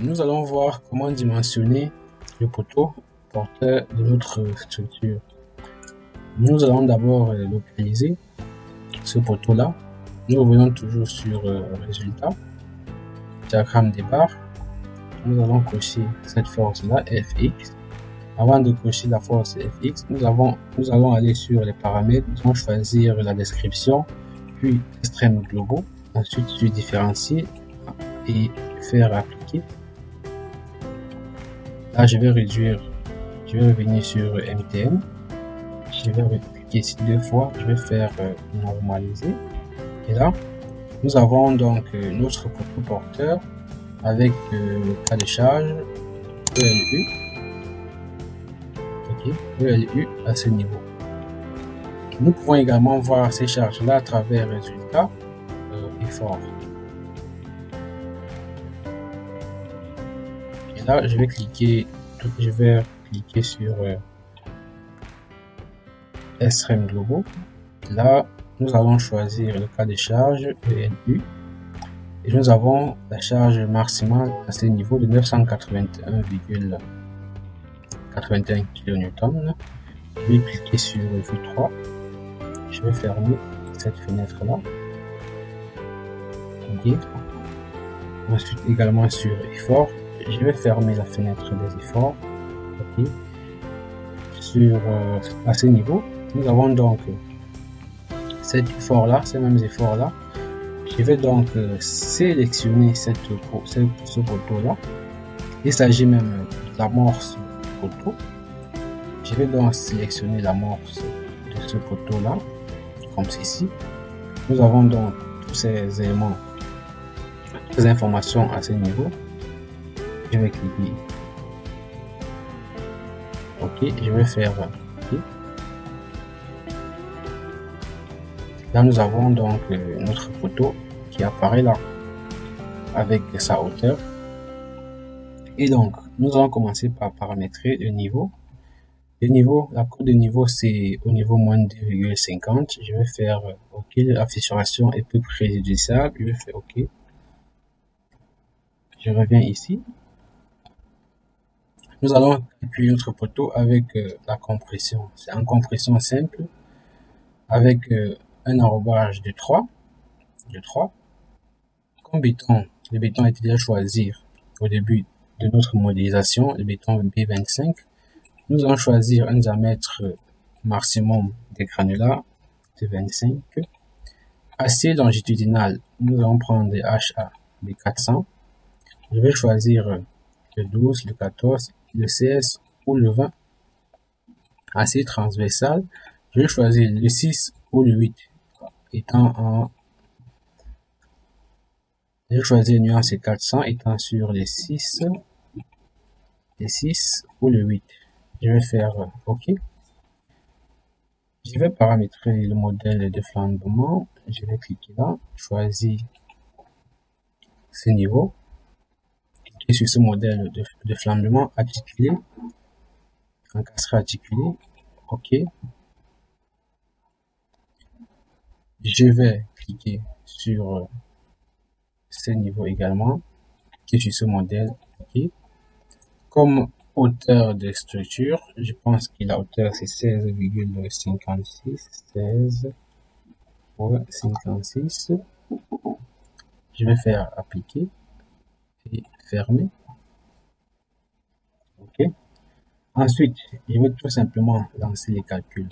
nous allons voir comment dimensionner le poteau porteur de notre structure. Nous allons d'abord localiser ce poteau là. Nous revenons toujours sur résultat, diagramme des barres. Nous allons cocher cette force là, Fx. Avant de cocher la force Fx, nous allons aller sur les paramètres, nous allons choisir la description, puis extrême globaux, ensuite sur différencier et faire appliquer. Là, je vais revenir sur MTN, je vais cliquer ici 2 fois, je vais faire normaliser. Et là, nous avons donc notre poteau porteur avec le cas de charge ELU. Ok, ELU à ce niveau. Nous pouvons également voir ces charges-là à travers résultat effort. Et là, je vais cliquer sur extrême globaux. Là, nous allons choisir le cas de charge ELU et nous avons la charge maximale à ce niveau de 981,81 kN. Je vais cliquer sur vue 3. Je vais fermer cette fenêtre là. Ok. Ensuite également sur effort, je vais fermer la fenêtre des efforts. Ok. À ce niveau, nous avons donc ces mêmes efforts là. Je vais donc sélectionner ce poteau là. Il s'agit même de l'amorce du poteau. Je vais donc sélectionner l'amorce de ce poteau là, comme ceci. Nous avons donc tous ces éléments, toutes ces informations à ce niveau. Je vais cliquer. Ok, je vais faire OK. Là, nous avons donc notre poteau qui apparaît là avec sa hauteur. Et donc, nous allons commencer par paramétrer le niveau. Le niveau, la cote de niveau, c'est au niveau moins 2,50. Je vais faire OK. La fissuration est peu préjudiciable. Je vais faire OK. Je reviens ici. Nous allons appuyer notre poteau avec la compression. C'est en compression simple avec un enrobage de 3. Comme béton, le béton était déjà choisi au début de notre modélisation, le béton B25. Nous allons choisir un diamètre maximum des granulats de 25. Acier longitudinal, nous allons prendre des HA de 400. Je vais choisir le 12, le 14, le 16 ou le 20. Acier transversal, je vais choisir le 6 ou le 8 je vais choisir nuance 400 étant sur les 6 ou le 8. Je vais faire OK. Je vais paramétrer le modèle de flambement. Je vais cliquer là, choisir ce niveau. Cliquer sur ce modèle de flambement articulé, encastré articulé. OK. Je vais cliquer sur ce niveau également. Cliquer sur ce modèle. OK. Comme hauteur de structure, je pense que la hauteur c'est 16,56. Je vais faire appliquer et fermer. OK. Ensuite, je vais tout simplement lancer les calculs.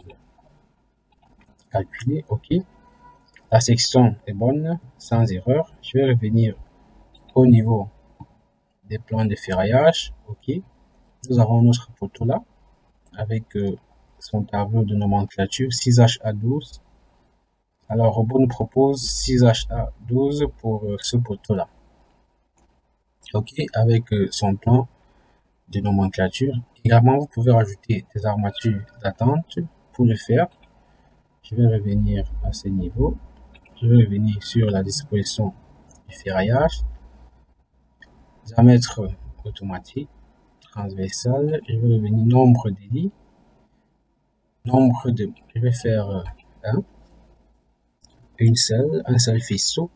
Calculer, OK. La section est bonne, sans erreur. Je vais revenir au niveau des plans de ferraillage. OK. Nous avons notre poteau là avec son tableau de nomenclature 6HA12. Alors, Robot nous propose 6HA12 pour ce poteau là. OK, avec son plan de nomenclature. Également, vous pouvez rajouter des armatures d'attente. Pour le faire, je vais revenir à ce niveau. Je vais revenir sur la disposition du ferraillage. Diamètre automatique, transversal. Je vais revenir nombre de lits. Je vais faire 1. Un seul faisceau.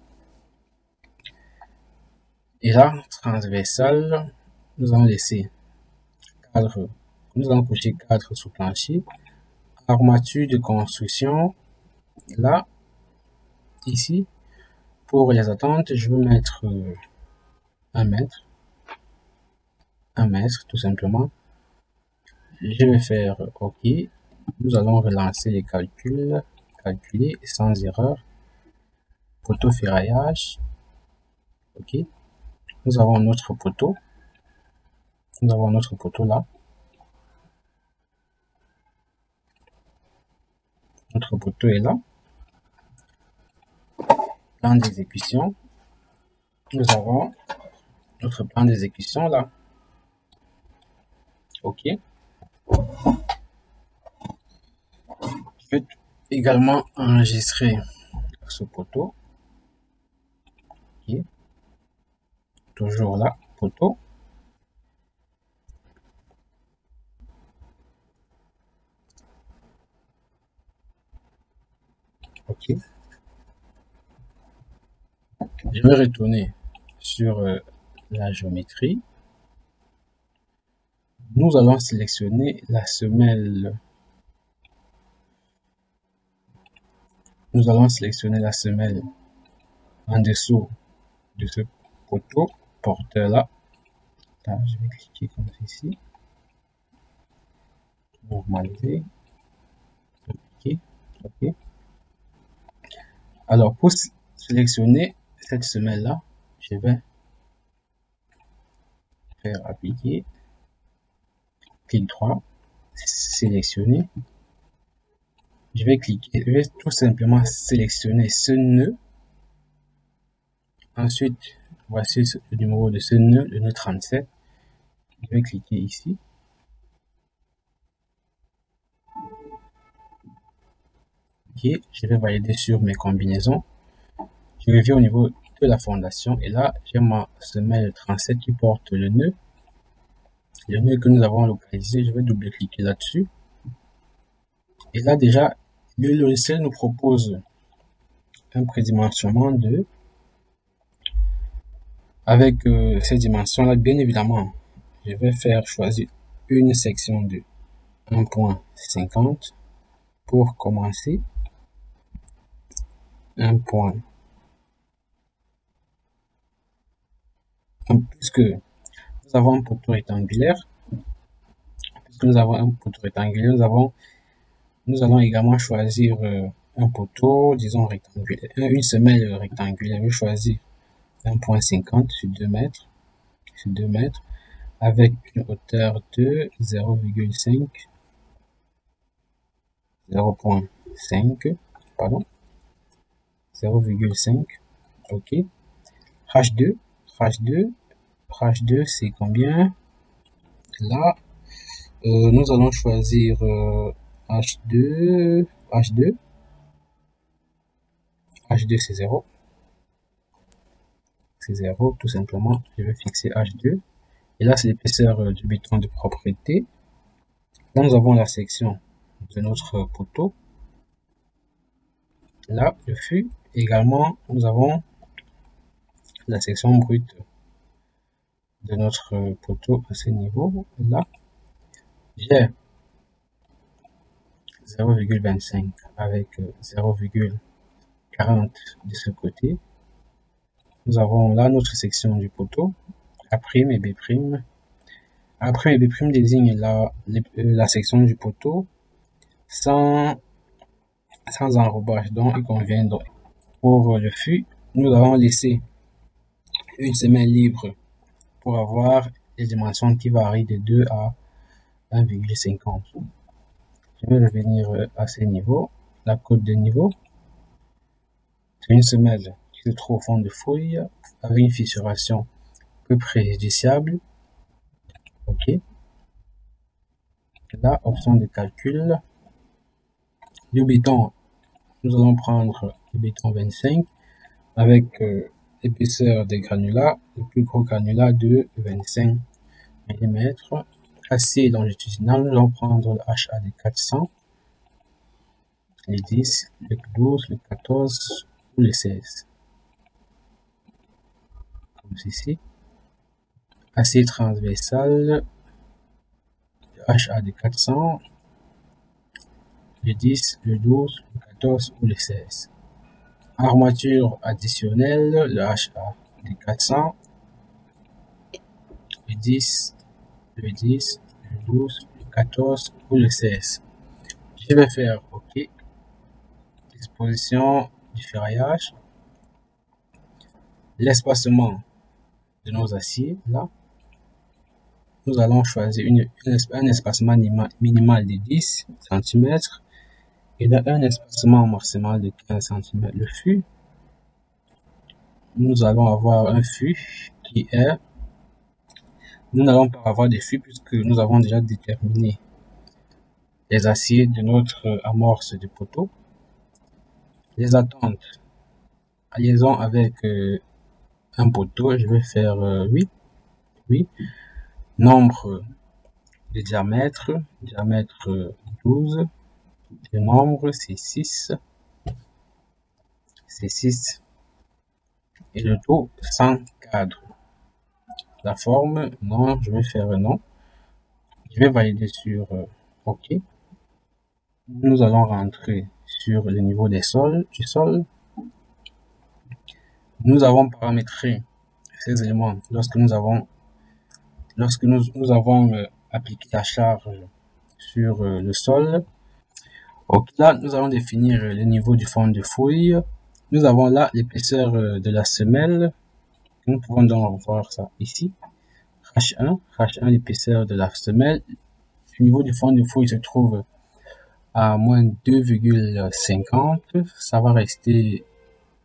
Et là, transversal, nous allons laisser cadre, nous allons cocher cadre sous plancher, armature de construction, là, ici, pour les attentes, je vais mettre 1 mètre, 1 mètre, tout simplement. Je vais faire OK. Nous allons relancer les calculs, calculer sans erreur. Poteau ferraillage, OK. Nous avons notre poteau. Nous avons notre poteau là. Notre poteau est là. Plan d'exécution. Nous avons notre plan d'exécution là. OK. Je vais également enregistrer ce poteau. OK. Toujours là, poteau. OK. Je vais retourner sur la géométrie. Nous allons sélectionner la semelle. Nous allons sélectionner la semelle en dessous de ce poteau porteur là. Là, je vais cliquer comme ceci. Normaliser. OK. OK. Alors, pour sélectionner cette semelle là, je vais faire appliquer. Clic droit, sélectionner. Je vais cliquer, je vais tout simplement sélectionner ce nœud. Ensuite, voici le numéro de ce nœud, le nœud 37. Je vais cliquer ici. OK, je vais valider sur mes combinaisons. Je reviens au niveau de la fondation et là, j'ai ma semelle 37 qui porte le nœud. Le nœud que nous avons localisé, je vais double-cliquer là-dessus. Et là, déjà, le logiciel nous propose un prédimensionnement de avec ces dimensions-là, bien évidemment, je vais faire choisir une section de 1.50 pour commencer. 1 point. Puisque nous avons un poteau rectangulaire, nous allons également choisir un poteau, disons rectangulaire, une semelle rectangulaire. Je vais choisir 1.50 sur 2 mètres, avec une hauteur de 0,5, pardon, 0,5, OK. H2 c'est combien? Là, nous allons choisir H2 c'est 0. C'est 0, tout simplement. Je vais fixer H2. Et là, c'est l'épaisseur du béton de propriété. Là, nous avons la section de notre poteau. Là, le fût. Également, nous avons la section brute de notre poteau à ce niveau. Là, j'ai 0,25 avec 0,40 de ce côté. Nous avons là notre section du poteau, A' et B'. A' et B' désigne la section du poteau sans enrobage, donc il convient. Donc, pour le fût, nous allons laisser une semelle libre pour avoir les dimensions qui varient de 2 à 1,50. Je vais revenir à ce niveau, la cote de niveau. C'est une semelle qui se trouve au fond de fouille avec une fissuration peu préjudiciable. OK. Là, option de calcul. Le béton, nous allons prendre le béton 25 avec l'épaisseur des granulats, le plus gros granulat de 25 mm. Acier longitudinal, nous allons prendre le HA de 400, le 10, le 12, le 14 ou le 16. comme ceci. Acier transversal, le HA de 400, le 10, le 12, le 14 ou le 16. Armature additionnelle, le HA de 400, le 10, le 10, le 12, le 14 ou le 16. Je vais faire OK. Disposition du ferraillage. L'espacement de nos aciers, là. Nous allons choisir un espacement minimal de 10 cm et un espacement maximal de 15 cm. Le fût, nous allons avoir un fût qui est... Nous n'allons pas avoir de fût puisque nous avons déjà déterminé les aciers de notre amorce de poteau. Les attentes à liaison avec un poteau, je vais faire 8. Nombre de diamètre 12. Le nombre c'est 6. Et le taux sans cadre. La forme, non, je vais faire non. Je vais valider sur OK. Nous allons rentrer sur le niveau du sol. Nous avons paramétré ces éléments lorsque nous avons appliqué la charge sur le sol. Donc là, nous allons définir le niveau du fond de fouille. Nous avons là l'épaisseur de la semelle. Nous pouvons donc voir ça ici. H1, l'épaisseur de la semelle. Le niveau du fond de fouille se trouve à moins 2,50. Ça va rester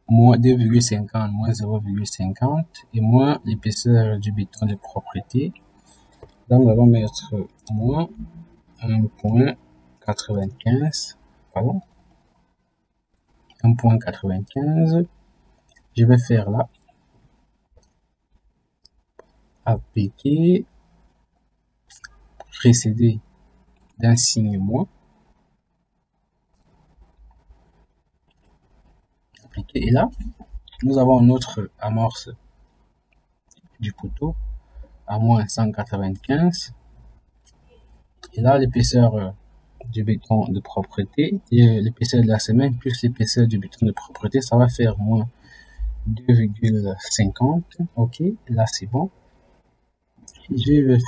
moins 2,50, moins 0,50 et moins l'épaisseur du béton de propreté. Là, nous allons mettre moins 1,95. Pardon. 1,95. Je vais faire là. Appliquer. Précédé d'un signe moins. Appliquer. Et là, nous avons notre amorce du poteau à moins 195. Et là, l'épaisseur du béton de propreté et l'épaisseur de la semelle plus l'épaisseur du béton de propreté, ça va faire moins 2,50. OK, là c'est bon. Je vais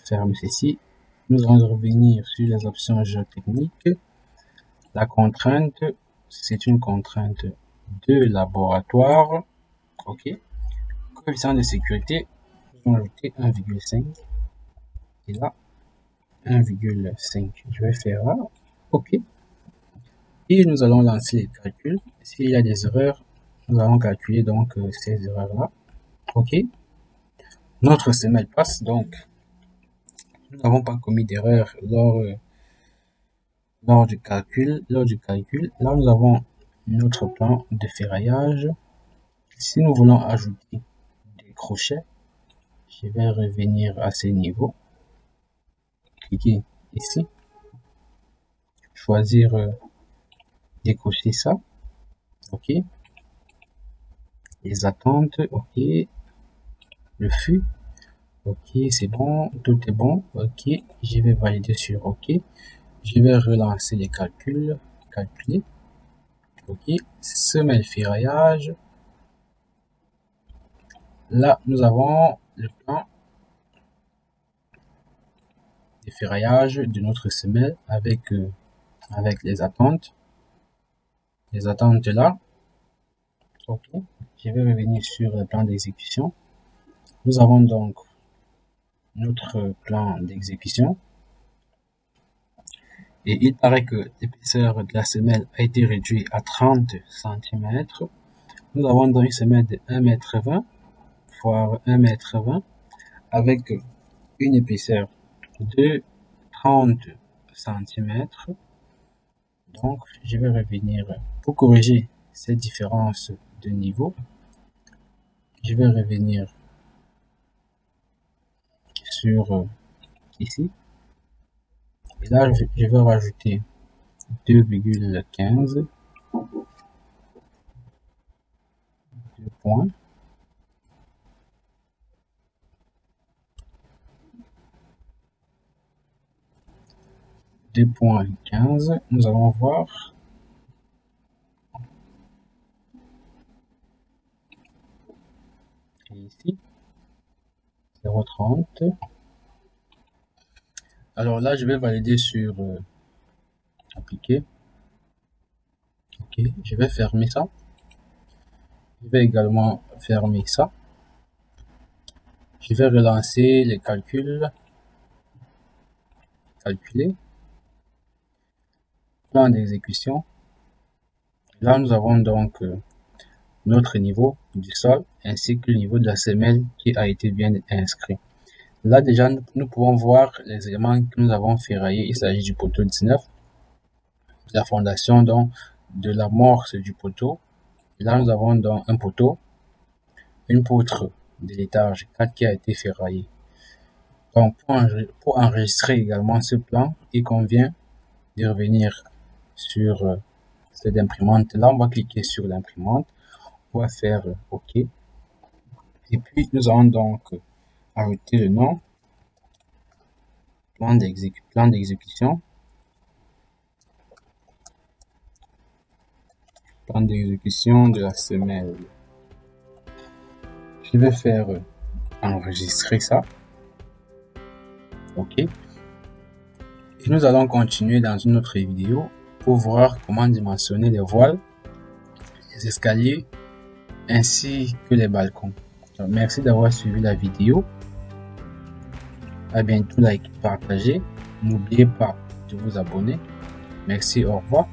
fermer ceci. Nous allons revenir sur les options géotechniques. La contrainte, c'est une contrainte de laboratoire. OK. Coefficient de sécurité, nous allons ajouter 1,5. Et là, 1,5. Je vais faire là. OK. Et nous allons lancer les calculs. S'il y a des erreurs, nous allons calculer donc ces erreurs-là. OK. Notre semelle passe, donc nous n'avons pas commis d'erreur lors du calcul. Là, nous avons notre plan de ferraillage. Si nous voulons ajouter des crochets, je vais revenir à ce niveau. Cliquer ici. Choisir décocher ça. OK. Les attentes. OK. Le fût. OK, c'est bon. Tout est bon. OK. Je vais valider sur OK. Je vais relancer les calculs. Calculer. OK. Semelle ferraillage. Là, nous avons le plan de ferraillage de notre semelle avec les attentes. Les attentes là. OK. Je vais revenir sur le plan d'exécution. Nous avons donc notre plan d'exécution. Et il paraît que l'épaisseur de la semelle a été réduite à 30 cm. Nous avons donc une semelle de 1,20 m voire 1,20 m avec une épaisseur de 30 cm. Donc, je vais revenir pour corriger cette différence de niveau. Je vais revenir sur ici. Et là, je vais rajouter 2,15 points. 2.15, nous allons voir. Et ici, 0.30. Alors là, je vais valider sur appliquer. Ok, je vais fermer ça. Je vais également fermer ça. Je vais relancer les calculs. Calculer. Plan d'exécution. Là, nous avons donc notre niveau du sol ainsi que le niveau de la semelle qui a été bien inscrit. Là, déjà, nous pouvons voir les éléments que nous avons ferraillés. Il s'agit du poteau 19, la fondation donc de l'amorce du poteau. Là, nous avons donc un poteau, une poutre de l'étage 4 qui a été ferraillée. Donc, pour enregistrer également ce plan, il convient de revenir sur cette imprimante. Là, on va cliquer sur l'imprimante. On va faire OK. Et puis, nous allons donc ajouter le nom, plan d'exécution. Plan d'exécution de la semelle. Je vais faire enregistrer ça. OK. Et nous allons continuer dans une autre vidéo pour voir comment dimensionner les voiles, les escaliers ainsi que les balcons. Donc, merci d'avoir suivi la vidéo. À bientôt, likez, partagez. N'oubliez pas de vous abonner. Merci, au revoir.